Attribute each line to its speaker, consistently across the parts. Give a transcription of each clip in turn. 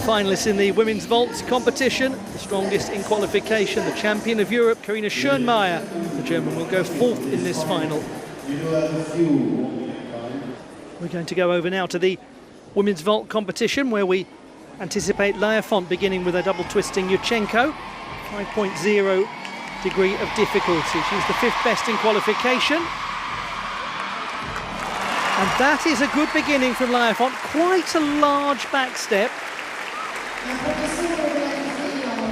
Speaker 1: finalists in the women's vault competition, the strongest in qualification, the champion of Europe, Karina Schönmeier. The German will go fourth in this final. We're going to go over now to the women's vault competition, where we anticipate Laia Font beginning with a double twisting Yurchenko, 5.0 degree of difficulty. She's the fifth best in qualification. And that is a good beginning from Laia Font. Quite a large back step.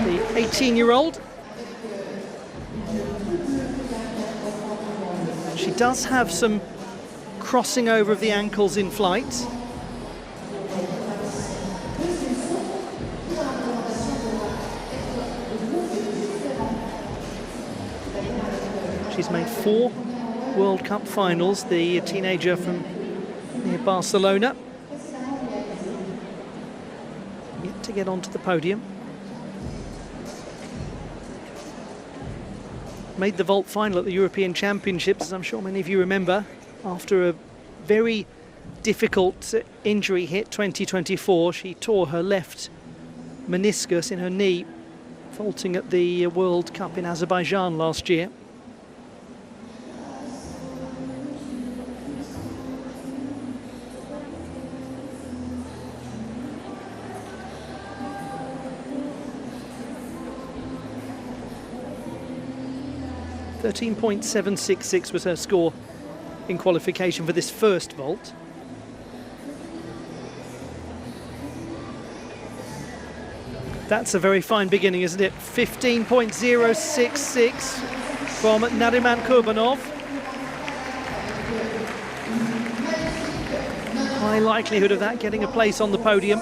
Speaker 1: The 18-year-old. She does have some crossing over of the ankles in flight. She's made 4 World Cup finals, the teenager from near Barcelona. Yet to get onto the podium. Made the vault final at the European Championships, as I'm sure many of you remember, after a very difficult injury hit 2024. She tore her left meniscus in her knee, vaulting at the World Cup in Azerbaijan last year. .766 was her score in qualification for this first vault. That's a very fine beginning, isn't it? 15.066 from Nariman Kurbanov. High likelihood of that getting a place on the podium.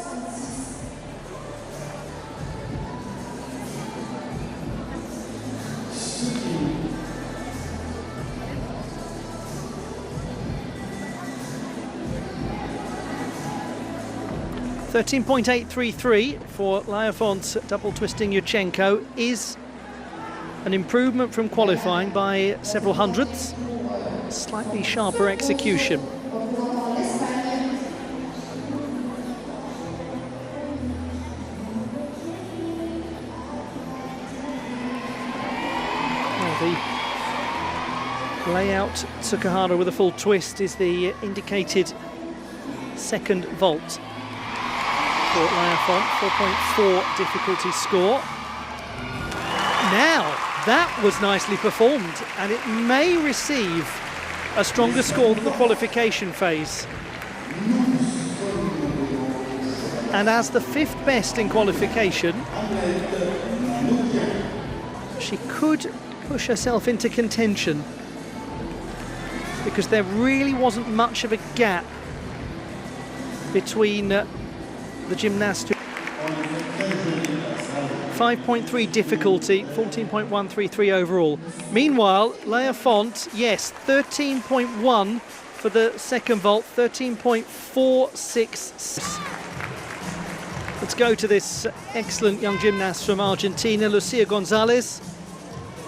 Speaker 1: .833 for Laia Font's double twisting Yurchenko is an improvement from qualifying by several hundredths. Slightly sharper execution. Well, the layout Tsukahara with a full twist is the indicated second vault for Laia Font, 4.4 difficulty score. Now, that was nicely performed, and it may receive a stronger score than the qualification phase. And as the fifth best in qualification, she could push herself into contention, because there really wasn't much of a gap between the gymnast. 5.3 difficulty, 14.133 overall. Meanwhile, Laia Font, yes, 13.1 for the second vault, 13.466. Let's go to this excellent young gymnast from Argentina, Lucia Gonzalez,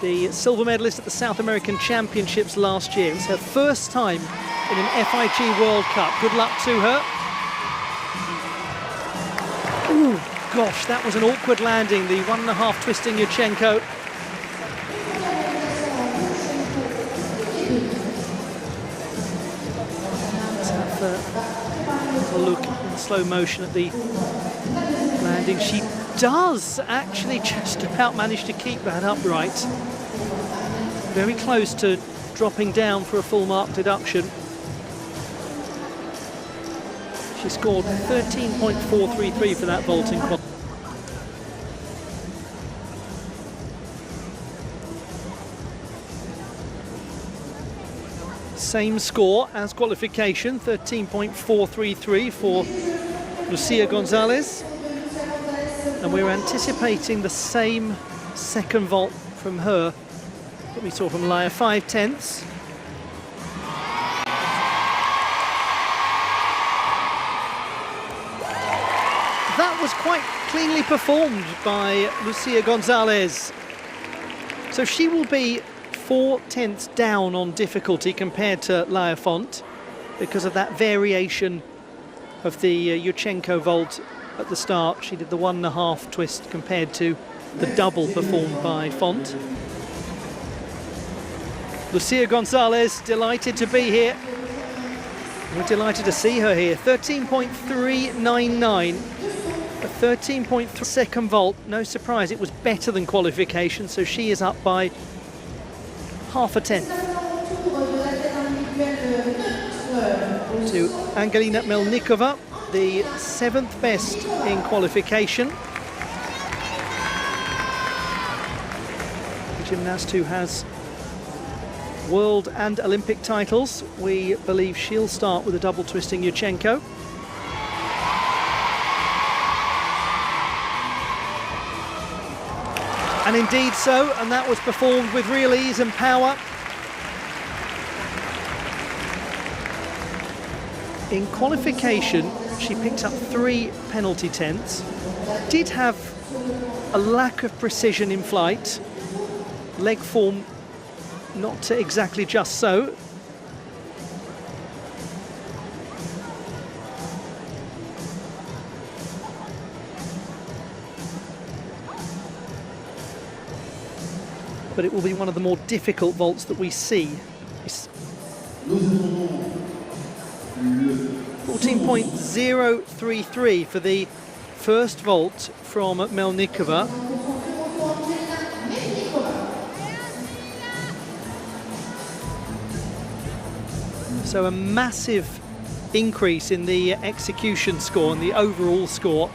Speaker 1: the silver medalist at the South American Championships last year. It was her first time in an FIG World Cup. Good luck to her. Ooh, gosh, that was an awkward landing, the 1.5 twisting Yurchenko. Let's have a look in slow motion at the landing. She does actually just about manage to keep that upright. Very close to dropping down for a full mark deduction. She scored 13.433 for that vaulting qual. Same score as qualification, 13.433 for Lucia Gonzalez. And we're anticipating the same second vault from her that we saw from Laia, 5/10. That was quite cleanly performed by Lucia Gonzalez. So she will be 4/10 down on difficulty compared to Laia Font because of that variation of the Yurchenko vault at the start. She did the 1.5 twist compared to the double performed by Font. Lucia Gonzalez, delighted to be here. We're delighted to see her here. 13.399. A 13.3 second vault. No surprise, it was better than qualification, so she is up by half a tenth. To Angelina Melnikova, the 7th best in qualification. The gymnast who has world and Olympic titles. We believe she'll start with a double twisting Yurchenko. And indeed so, and that was performed with real ease and power. In qualification, she picked up 3 penalty tenths. Did have a lack of precision in flight. Leg form not exactly just so. But it will be one of the more difficult vaults that we see. 14.033 for the first vault from Melnikova. So a massive increase in the execution score and the overall score.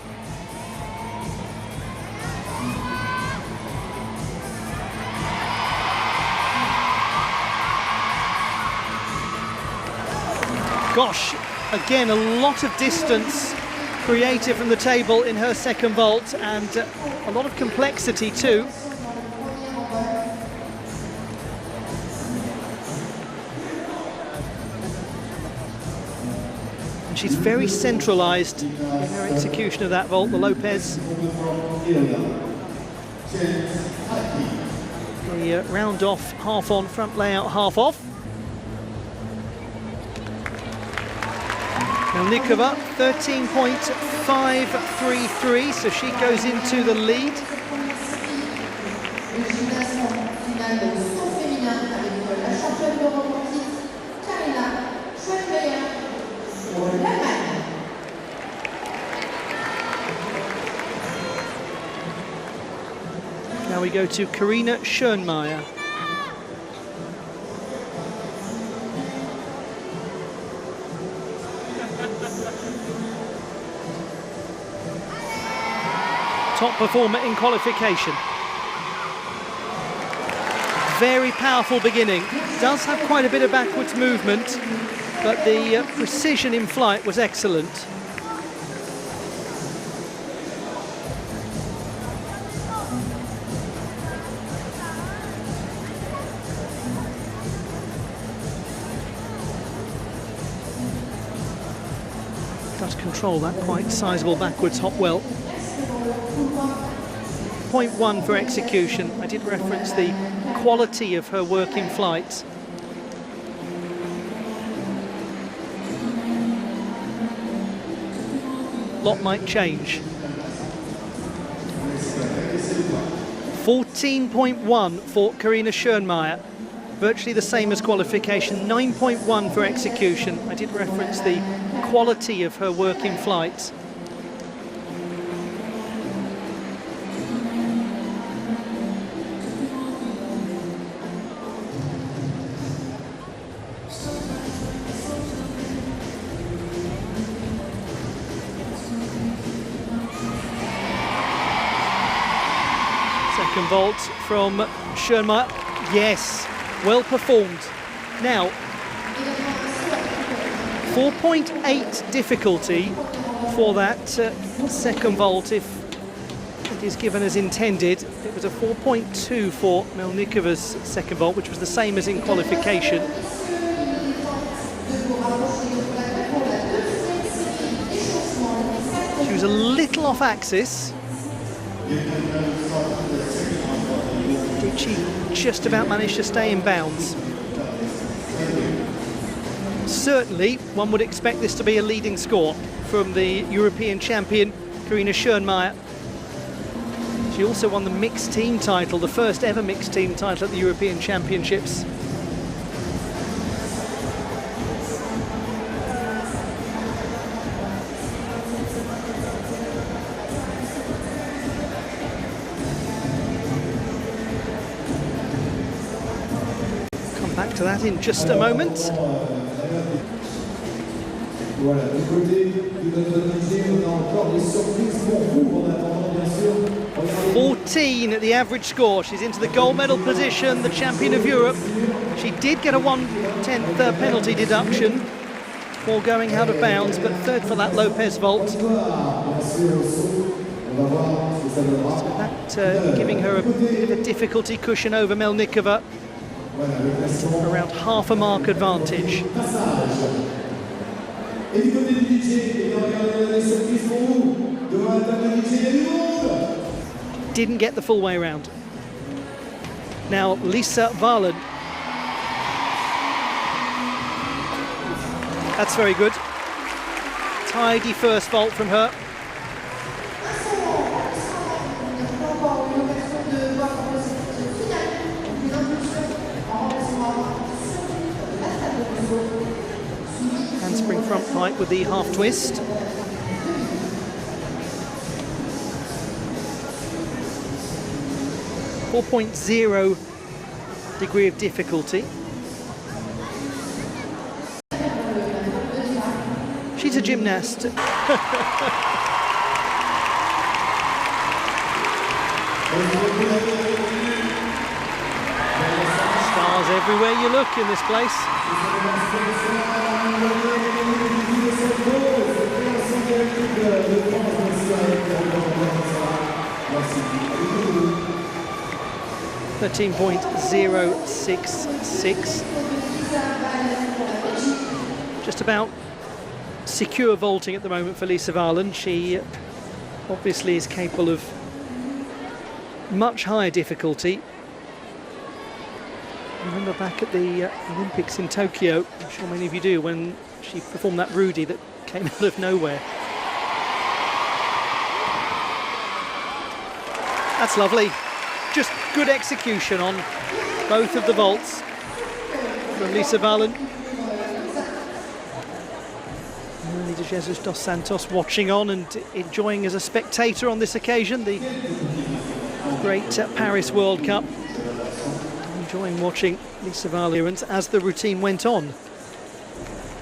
Speaker 1: Gosh, again, a lot of distance created from the table in her second vault, and a lot of complexity too. And she's very centralised in her execution of that vault, the Lopez. The round off, half on, front layout, half off. Melnikova, 13.533, so she goes into the lead. Now we go to Karina Schönmeier. Top performer in qualification. Very powerful beginning. Does have quite a bit of backwards movement, but the precision in flight was excellent. Does control that quite sizable backwards hop well. 0.1 for execution. I did reference the quality of her work in flight. Lot might change. 14.1 for Karina Schönmeier. Virtually the same as qualification. 9.1 for execution. I did reference the quality of her work in flight. Second vault from Schönmeier. Yes, well performed. Now, 4.8 difficulty for that second vault if it is given as intended. It was a 4.2 for Melnikova's second vault, which was the same as in qualification. She was a little off axis. Did she just about manage to stay in bounds? Certainly, one would expect this to be a leading score from the European champion Karina Schönmeier. She also won the mixed team title, the first ever mixed team title at the European Championships. Come back to that in just a moment. 14 at the average score. She's into the gold medal position, the champion of Europe. She did get a 1/10 penalty deduction for going out of bounds, but third for that Lopez vault. So that giving her a bit of a difficulty cushion over Melnikova. Around half a mark advantage. Didn't get the full way around. Now Lisa Wahlen. That's very good. Tidy first vault from her. Handspring front pike with the half twist. .0 degree of difficulty. She's a gymnast. Stars everywhere you look in this place. .066. Just about secure vaulting at the moment for Lisa Wahlen. She obviously is capable of much higher difficulty. Remember back at the Olympics in Tokyo, I'm sure many of you do, when she performed that Rudy that came out of nowhere. That's lovely. Just good execution on both of the vaults from Lisa Wahlen. Maria de Jesus dos Santos watching on and enjoying as a spectator on this occasion, the great Paris World Cup. Enjoying watching Lisa Wahlen as the routine went on.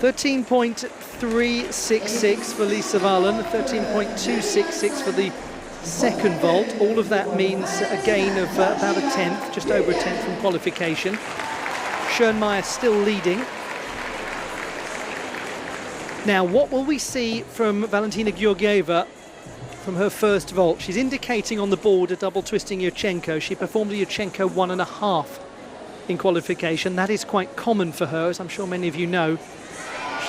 Speaker 1: 13.366 for Lisa Wahlen, 13.266 for the second vault. All of that means a gain of about a 10th, just over a 10th from qualification. Schönmeier still leading. Now, what will we see from Valentina Georgieva from her first vault? She's indicating on the board a double twisting Yurchenko. She performed a Yurchenko 1.5 in qualification. That is quite common for her, as I'm sure many of you know.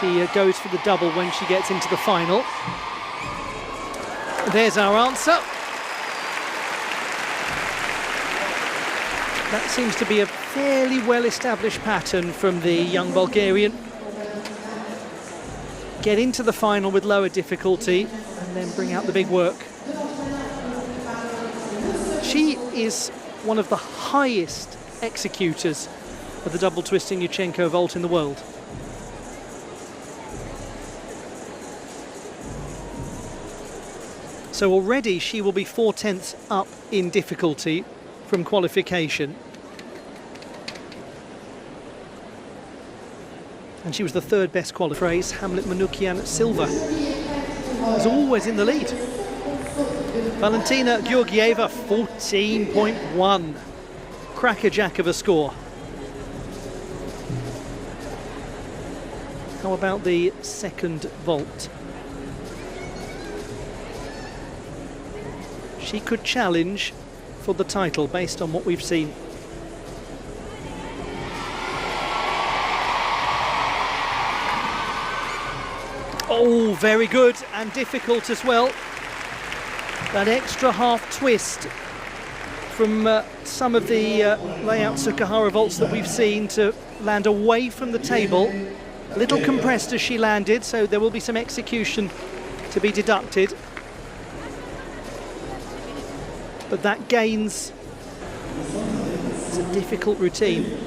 Speaker 1: She goes for the double when she gets into the final. There's our answer. That seems to be a fairly well-established pattern from the young Bulgarian. Get into the final with lower difficulty and then bring out the big work. She is one of the highest executors of the double twisting Yurchenko vault in the world. So already she will be 4/10 up in difficulty from qualification. And she was the third best qualifier. Hamlet Manoukian Silva is always in the lead. Valentina Georgieva 14.1. Crackerjack of a score. How about the second vault? She could challenge for the title based on what we've seen. Oh, very good and difficult as well. That extra half twist from some of the layout Tsukahara vaults that we've seen to land away from the table. A little compressed as she landed, so there will be some execution to be deducted. but that gains. It's a difficult routine.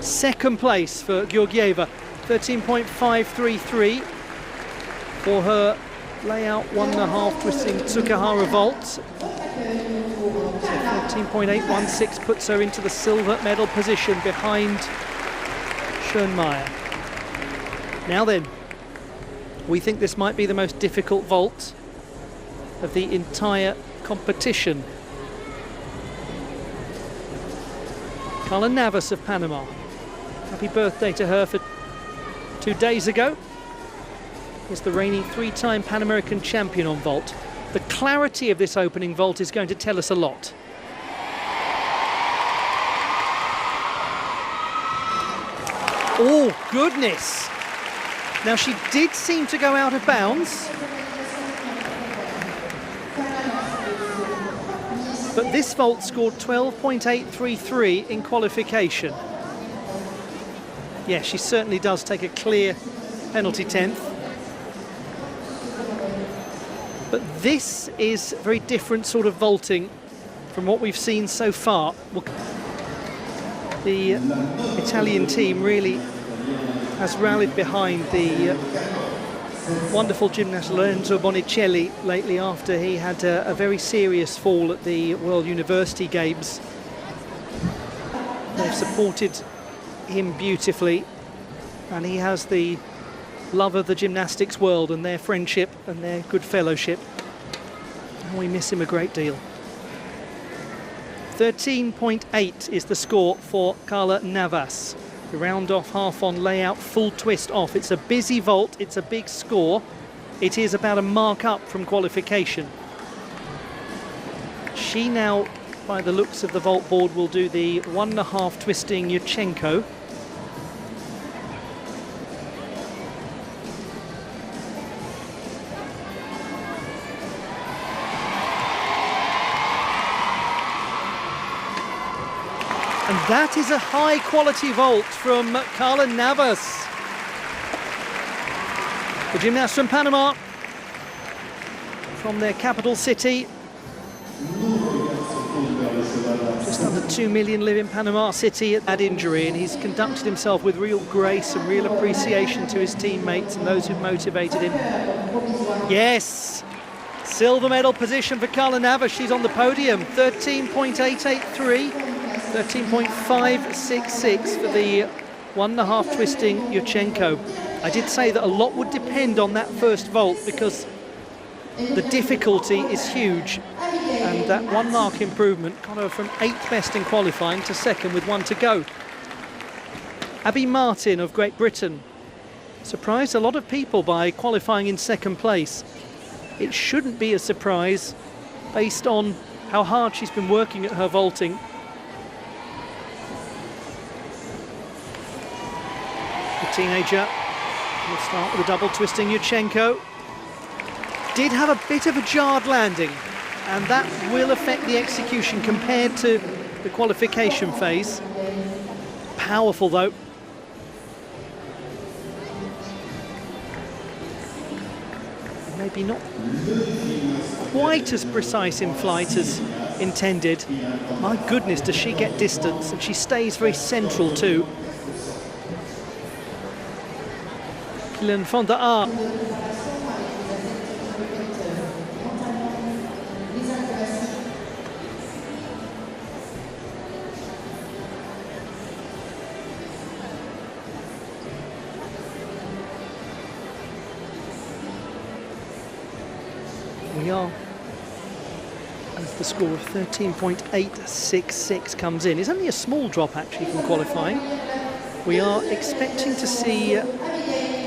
Speaker 1: Second place for Georgieva, 13.533 for her layout 1.5 twisting Tsukahara vault. So 14.816 puts her into the silver medal position behind Schoenmeier. Now then, we think this might be the most difficult vault of the entire competition. Carla Navas of Panama. Happy birthday to her for 2 days ago. Is the reigning 3-time Pan American champion on vault. The clarity of this opening vault is going to tell us a lot. Oh, goodness. Now, she did seem to go out of bounds. But this vault scored 12.833 in qualification. Yeah, she certainly does take a clear penalty 10th. But this is a very different sort of vaulting from what we've seen so far. The Italian team really has rallied behind the wonderful gymnast Lorenzo Bonicelli lately after he had a very serious fall at the World University Games. They've supported him beautifully, and he has the love of the gymnastics world and their friendship and their good fellowship, and we miss him a great deal. 13.8 is the score for Carla Navas. The round off, half on layout, full twist off. It's a busy vault, it's a big score. It is about a mark up from qualification. She now, by the looks of the vault board, will do the 1.5 twisting Yurchenko. And that is a high-quality vault from Carla Navas. The gymnast from Panama, from their capital city. Just under 2 million live in Panama City at that injury, and he's conducted himself with real grace and real appreciation to his teammates and those who've motivated him. Yes! Silver medal position for Carla Navas. She's on the podium. 13.883. 13.566 for the 1.5 twisting Yurchenko. I did say that a lot would depend on that first vault because the difficulty is huge, and that 1 mark improvement got her from 8th best in qualifying to 2nd with 1 to go. Abby Martin of Great Britain surprised a lot of people by qualifying in 2nd place. It shouldn't be a surprise based on how hard she's been working at her vaulting. The teenager will start with a double twisting Yurchenko. Did have a bit of a jarred landing, and that will affect the execution compared to the qualification phase. Powerful though. Maybe not quite as precise in flight as intended. My goodness, does she get distance, and she stays very central too. Kylian van der Aar. We are, as the score of 13.866 comes in. It's only a small drop actually from qualifying. We are expecting to see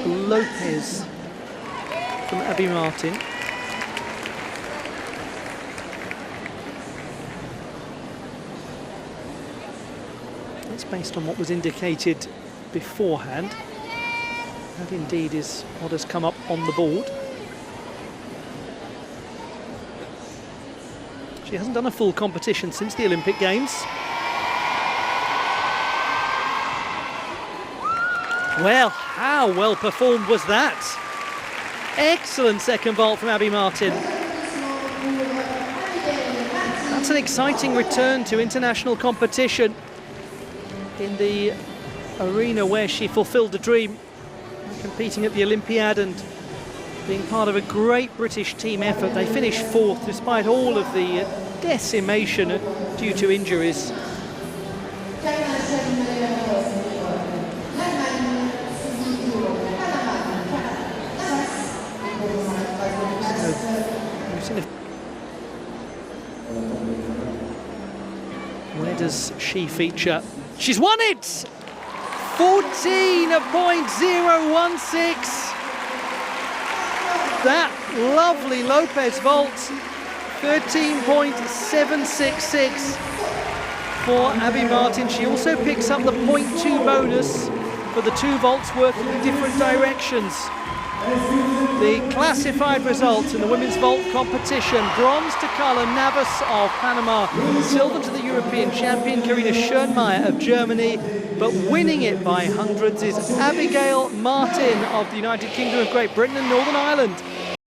Speaker 1: Lopez from Abby Martin. That's based on what was indicated beforehand. That indeed is what has come up on the board. She hasn't done a full competition since the Olympic Games. Well, how well performed was that? Excellent second vault from Abby Martin. That's an exciting return to international competition in the arena where she fulfilled a dream, competing at the Olympiad and being part of a great British team effort. They finished fourth despite all of the decimation due to injuries. Where does she feature? She's won it! 14.016. That lovely Lopez vault, 13.766 for Abby Martin. She also picks up the 0.2 bonus for the two vaults working in different directions. The classified results in the women's vault competition: bronze to Carla Navas of Panama, silver to the European champion Karina Schönmeier of Germany, but winning it by hundreds is Abigail Martin of the United Kingdom of Great Britain and Northern Ireland.